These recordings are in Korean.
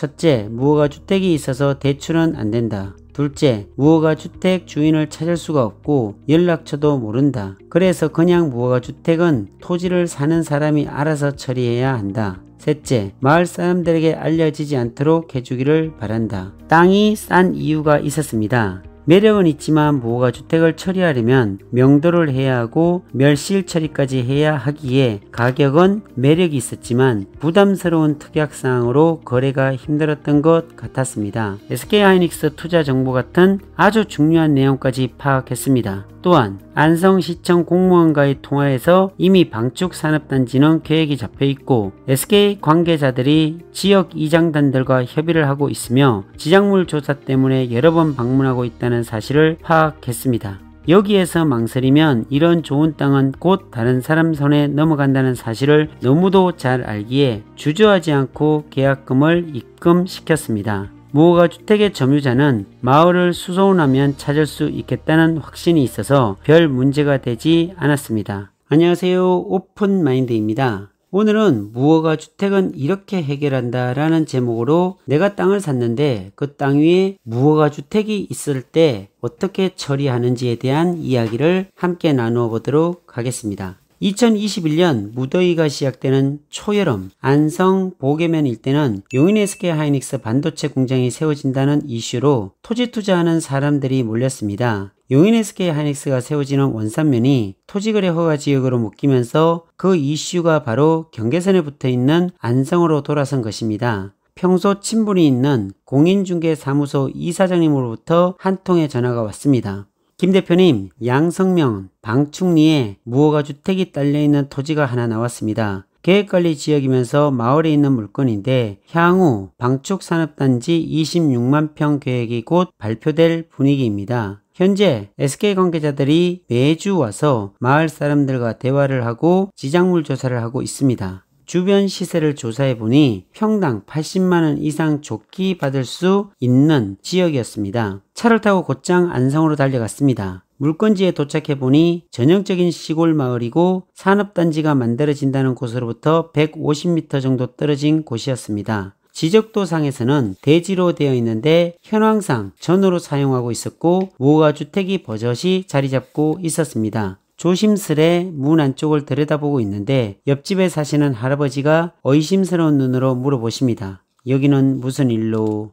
첫째, 무허가 주택이 있어서 대출은 안 된다. 둘째, 무허가 주택 주인을 찾을 수가 없고 연락처도 모른다. 그래서 그냥 무허가 주택은 토지를 사는 사람이 알아서 처리해야 한다. 셋째, 마을 사람들에게 알려지지 않도록 해주기를 바란다. 땅이 싼 이유가 있었습니다. 매력은 있지만 무허가 주택을 처리하려면 명도를 해야 하고 멸실 처리까지 해야 하기에 가격은 매력이 있었지만 부담스러운 특약사항으로 거래가 힘들었던 것 같았습니다. SK하이닉스 투자 정보 같은 아주 중요한 내용까지 파악했습니다. 또한 안성시청 공무원과의 통화에서 이미 방축산업단지는 계획이 잡혀있고 SK 관계자들이 지역 이장단들과 협의를 하고 있으며 지작물 조사 때문에 여러 번 방문하고 있다는 사실을 파악했습니다. 여기에서 망설이면 이런 좋은 땅은 곧 다른 사람 손에 넘어간다는 사실을 너무도 잘 알기에 주저하지 않고 계약금을 입금시켰습니다. 무허가 주택의 점유자는 마을을 수소문하면 찾을 수 있겠다는 확신이 있어서 별 문제가 되지 않았습니다. 안녕하세요, 오픈마인드입니다. 오늘은 무허가 주택은 이렇게 해결한다 라는 제목으로 내가 땅을 샀는데 그 땅 위에 무허가 주택이 있을 때 어떻게 처리하는지에 대한 이야기를 함께 나누어 보도록 하겠습니다. 2021년 무더위가 시작되는 초여름 안성 보계면 일대는 용인 SK하이닉스 반도체 공장이 세워진다는 이슈로 토지 투자하는 사람들이 몰렸습니다. 용인 SK하이닉스가 세워지는 원산면이 토지거래 허가 지역으로 묶이면서 그 이슈가 바로 경계선에 붙어있는 안성으로 돌아선 것입니다. 평소 친분이 있는 공인중개사무소 이사장님으로부터 한 통의 전화가 왔습니다. 김 대표님, 양성면 방충리에 무허가 주택이 딸려있는 토지가 하나 나왔습니다. 계획관리 지역이면서 마을에 있는 물건인데 향후 방축산업단지 26만 평 계획이 곧 발표될 분위기입니다. 현재 SK 관계자들이 매주 와서 마을 사람들과 대화를 하고 지작물 조사를 하고 있습니다. 주변 시세를 조사해보니 평당 80만원 이상 좋게 받을 수 있는 지역이었습니다. 차를 타고 곧장 안성으로 달려갔습니다. 물건지에 도착해보니 전형적인 시골 마을이고 산업단지가 만들어진다는 곳으로부터 150m 정도 떨어진 곳이었습니다. 지적도상에서는 대지로 되어 있는데 현황상 전으로 사용하고 있었고 무허가 주택이 버젓이 자리잡고 있었습니다. 조심스레 문 안쪽을 들여다보고 있는데 옆집에 사시는 할아버지가 의심스러운 눈으로 물어보십니다. 여기는 무슨 일로?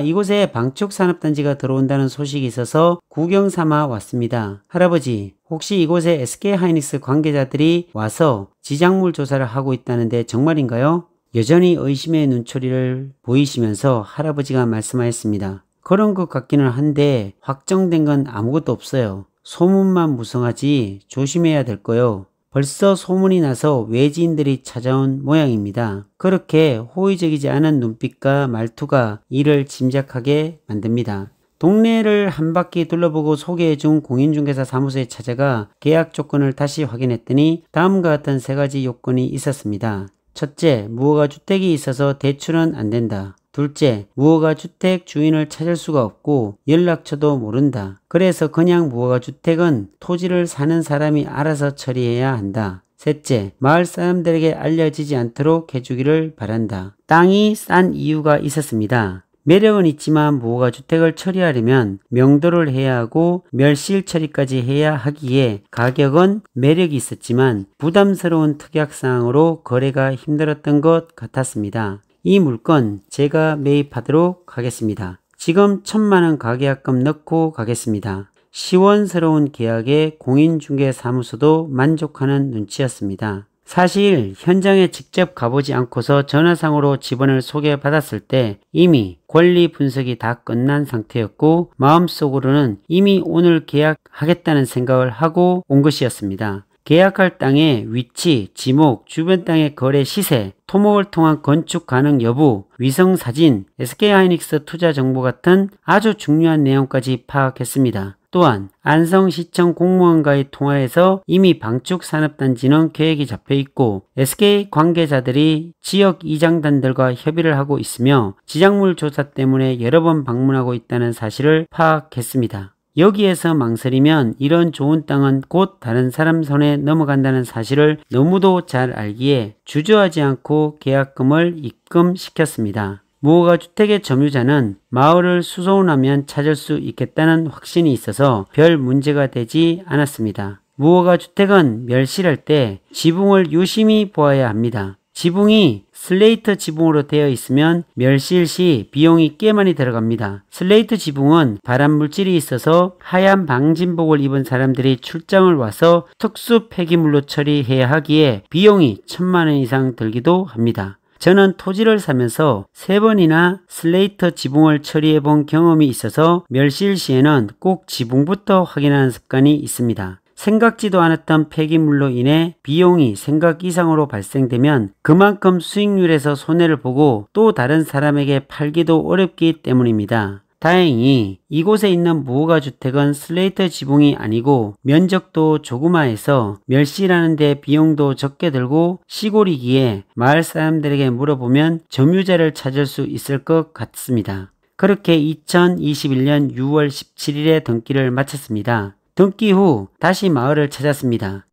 이곳에 방축산업단지가 들어온다는 소식이 있어서 구경 삼아 왔습니다. 할아버지, 혹시 이곳에 SK하이닉스 관계자들이 와서 지작물 조사를 하고 있다는데 정말인가요? 여전히 의심의 눈초리를 보이시면서 할아버지가 말씀하였습니다. 그런 것 같기는 한데 확정된 건 아무것도 없어요. 소문만 무성하지 조심해야 될 거요. 벌써 소문이 나서 외지인들이 찾아온 모양입니다. 그렇게 호의적이지 않은 눈빛과 말투가 이를 짐작하게 만듭니다. 동네를 한 바퀴 둘러보고 소개해준 공인중개사 사무소에 찾아가 계약 조건을 다시 확인했더니 다음과 같은 세 가지 요건이 있었습니다. 첫째, 무허가 주택이 있어서 대출은 안 된다. 둘째, 무허가 주택 주인을 찾을 수가 없고 연락처도 모른다. 그래서 그냥 무허가 주택은 토지를 사는 사람이 알아서 처리해야 한다. 셋째, 마을 사람들에게 알려지지 않도록 해주기를 바란다. 땅이 싼 이유가 있었습니다. 매력은 있지만 무허가 주택을 처리하려면 명도를 해야 하고 멸실 처리까지 해야 하기에 가격은 매력이 있었지만 부담스러운 특약사항으로 거래가 힘들었던 것 같았습니다. 이 물건 제가 매입하도록 하겠습니다. 지금 1000만원 가계약금 넣고 가겠습니다. 시원스러운 계약에 공인중개사무소도 만족하는 눈치였습니다. 사실 현장에 직접 가보지 않고서 전화상으로 집원을 소개받았을 때 이미 권리 분석이 다 끝난 상태였고 마음속으로는 이미 오늘 계약하겠다는 생각을 하고 온 것이었습니다. 계약할 땅의 위치, 지목, 주변 땅의 거래 시세, 토목을 통한 건축 가능 여부, 위성사진, SK하이닉스 투자 정보 같은 아주 중요한 내용까지 파악했습니다. 또한 안성시청 공무원과의 통화에서 이미 방축산업단지는 계획이 잡혀있고 SK 관계자들이 지역 이장단들과 협의를 하고 있으며 지작물 조사 때문에 여러 번 방문하고 있다는 사실을 파악했습니다. 여기에서 망설이면 이런 좋은 땅은 곧 다른 사람 손에 넘어간다는 사실을 너무도 잘 알기에 주저하지 않고 계약금을 입금시켰습니다. 무허가 주택의 점유자는 마을을 수소문하면 찾을 수 있겠다는 확신이 있어서 별 문제가 되지 않았습니다. 무허가 주택은 멸실할 때 지붕을 유심히 보아야 합니다. 지붕이 슬레이트 지붕으로 되어 있으면 멸실 시 비용이 꽤 많이 들어갑니다. 슬레이트 지붕은 발암 물질이 있어서 하얀 방진복을 입은 사람들이 출장을 와서 특수 폐기물로 처리해야 하기에 비용이 1,000만 원 이상 들기도 합니다. 저는 토지를 사면서 3번이나 슬레이트 지붕을 처리해 본 경험이 있어서 멸실 시에는 꼭 지붕부터 확인하는 습관이 있습니다. 생각지도 않았던 폐기물로 인해 비용이 생각 이상으로 발생되면 그만큼 수익률에서 손해를 보고 또 다른 사람에게 팔기도 어렵기 때문입니다. 다행히 이곳에 있는 무허가 주택은 슬레이트 지붕이 아니고 면적도 조그마해서 멸실하는 데 비용도 적게 들고 시골이기에 마을 사람들에게 물어보면 점유자를 찾을 수 있을 것 같습니다. 그렇게 2021년 6월 17일에 등기를 마쳤습니다. 등기 후 다시 마을을 찾았습니다.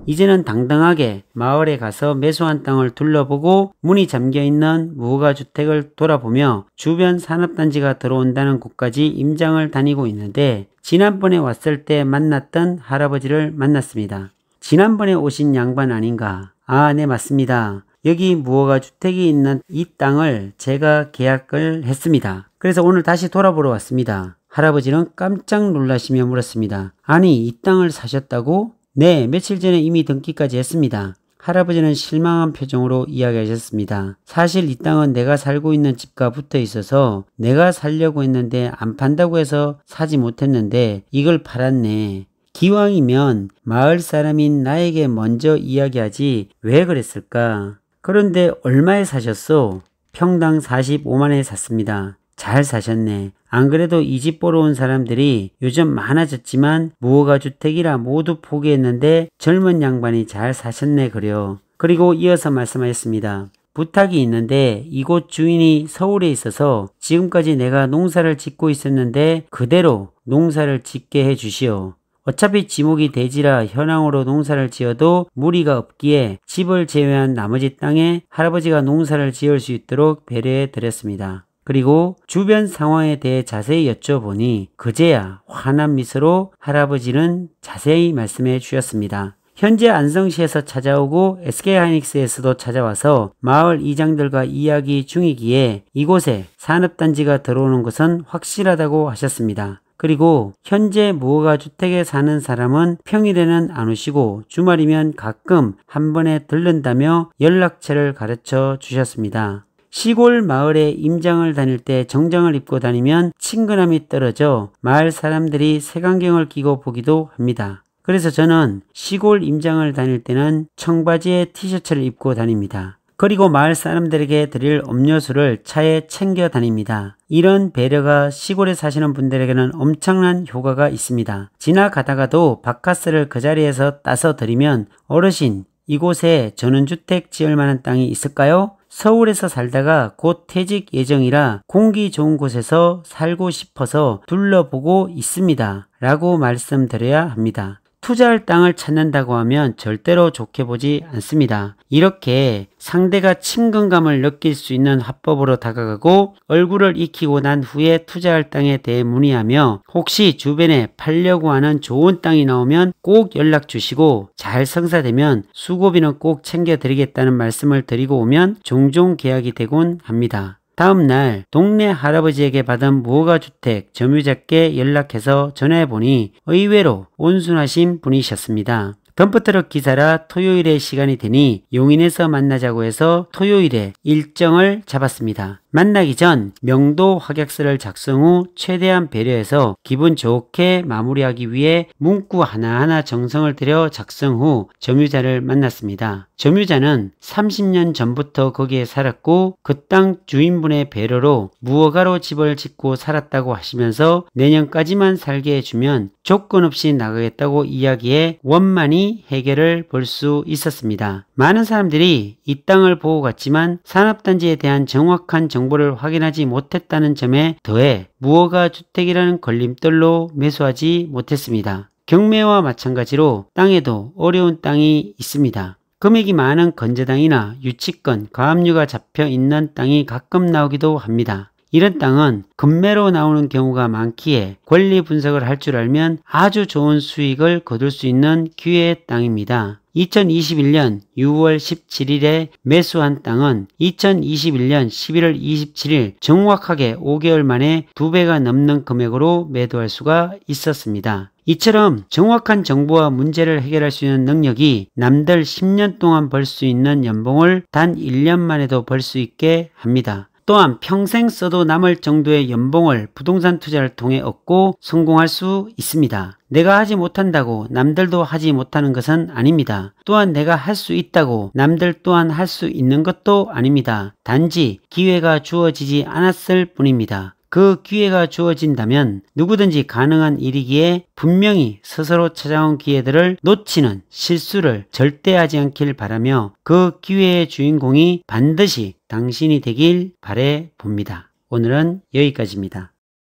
이제는 당당하게 마을에 가서 매수한 땅을 둘러보고 문이 잠겨있는 무허가 주택을 돌아보며 주변 산업단지가 들어온다는 곳까지 임장을 다니고 있는데 지난번에 왔을 때 만났던 할아버지를 만났습니다. 지난번에 오신 양반 아닌가? 아, 네, 맞습니다. 여기 무허가 주택이 있는 이 땅을 제가 계약을 했습니다. 그래서 오늘 다시 돌아보러 왔습니다. 할아버지는 깜짝 놀라시며 물었습니다. 아니, 이 땅을 사셨다고? 네, 며칠 전에 이미 등기까지 했습니다. 할아버지는 실망한 표정으로 이야기하셨습니다. 사실 이 땅은 내가 살고 있는 집과 붙어 있어서 내가 살려고 했는데 안 판다고 해서 사지 못했는데 이걸 팔았네. 기왕이면 마을 사람인 나에게 먼저 이야기하지 왜 그랬을까? 그런데 얼마에 사셨소? 평당 45만원에 샀습니다. 잘 사셨네. 안 그래도 이 집 보러 온 사람들이 요즘 많아졌지만 무허가 주택이라 모두 포기했는데 젊은 양반이 잘 사셨네 그려. 그리고 이어서 말씀하셨습니다. 부탁이 있는데 이곳 주인이 서울에 있어서 지금까지 내가 농사를 짓고 있었는데 그대로 농사를 짓게 해 주시오. 어차피 지목이 대지라 현황으로 농사를 지어도 무리가 없기에 집을 제외한 나머지 땅에 할아버지가 농사를 지을 수 있도록 배려해 드렸습니다. 그리고 주변 상황에 대해 자세히 여쭤보니 그제야 환한 미소로 할아버지는 자세히 말씀해 주셨습니다. 현재 안성시에서 찾아오고 SK하이닉스에서도 찾아와서 마을 이장들과 이야기 중이기에 이곳에 산업단지가 들어오는 것은 확실하다고 하셨습니다. 그리고 현재 무허가 주택에 사는 사람은 평일에는 안 오시고 주말이면 가끔 한 번에 들른다며 연락처를 가르쳐 주셨습니다. 시골 마을에 임장을 다닐 때 정장을 입고 다니면 친근함이 떨어져 마을 사람들이 색안경을 끼고 보기도 합니다. 그래서 저는 시골 임장을 다닐 때는 청바지에 티셔츠를 입고 다닙니다. 그리고 마을 사람들에게 드릴 음료수를 차에 챙겨 다닙니다. 이런 배려가 시골에 사시는 분들에게는 엄청난 효과가 있습니다. 지나가다가도 바카스를 그 자리에서 따서 드리면 어르신, 이곳에 전원주택 지을 만한 땅이 있을까요? 서울에서 살다가 곧 퇴직 예정이라 공기 좋은 곳에서 살고 싶어서 둘러보고 있습니다. 라고 말씀드려야 합니다. 투자할 땅을 찾는다고 하면 절대로 좋게 보지 않습니다. 이렇게 상대가 친근감을 느낄 수 있는 화법으로 다가가고 얼굴을 익히고 난 후에 투자할 땅에 대해 문의하며 혹시 주변에 팔려고 하는 좋은 땅이 나오면 꼭 연락 주시고 잘 성사되면 수고비는 꼭 챙겨드리겠다는 말씀을 드리고 오면 종종 계약이 되곤 합니다. 다음날 동네 할아버지에게 받은 무허가 주택 점유자께 연락해서 전화해보니 의외로 온순하신 분이셨습니다. 덤프트럭 기사라 토요일에 시간이 되니 용인에서 만나자고 해서 토요일에 일정을 잡았습니다. 만나기 전 명도 확약서를 작성 후 최대한 배려해서 기분 좋게 마무리하기 위해 문구 하나하나 정성을 들여 작성 후 점유자를 만났습니다. 점유자는 30년 전부터 거기에 살았고 그 땅 주인분의 배려로 무허가로 집을 짓고 살았다고 하시면서 내년까지만 살게 해주면 조건 없이 나가겠다고 이야기해 원만히 해결을 볼 수 있었습니다. 많은 사람들이 이 땅을 보고 갔지만 산업단지에 대한 정확한 정보를 확인하지 못했다는 점에 더해 무허가 주택이라는 걸림돌로 매수하지 못했습니다. 경매와 마찬가지로 땅에도 어려운 땅이 있습니다. 금액이 많은 건재당이나 유치권, 가압류가 잡혀 있는 땅이 가끔 나오기도 합니다. 이런 땅은 급매로 나오는 경우가 많기에 권리 분석을 할 줄 알면 아주 좋은 수익을 거둘 수 있는 기회의 땅입니다. 2021년 6월 17일에 매수한 땅은 2021년 11월 27일 정확하게 5개월 만에 2배가 넘는 금액으로 매도할 수가 있었습니다. 이처럼 정확한 정보와 문제를 해결할 수 있는 능력이 남들 10년 동안 벌 수 있는 연봉을 단 1년 만에도 벌 수 있게 합니다. 또한 평생 써도 남을 정도의 연봉을 부동산 투자를 통해 얻고 성공할 수 있습니다. 내가 하지 못한다고 남들도 하지 못하는 것은 아닙니다. 또한 내가 할 수 있다고 남들 또한 할 수 있는 것도 아닙니다. 단지 기회가 주어지지 않았을 뿐입니다. 그 기회가 주어진다면 누구든지 가능한 일이기에 분명히 스스로 찾아온 기회들을 놓치는 실수를 절대 하지 않길 바라며 그 기회의 주인공이 반드시 당신이 되길 바래 봅니다. 오늘은 여기까지입니다.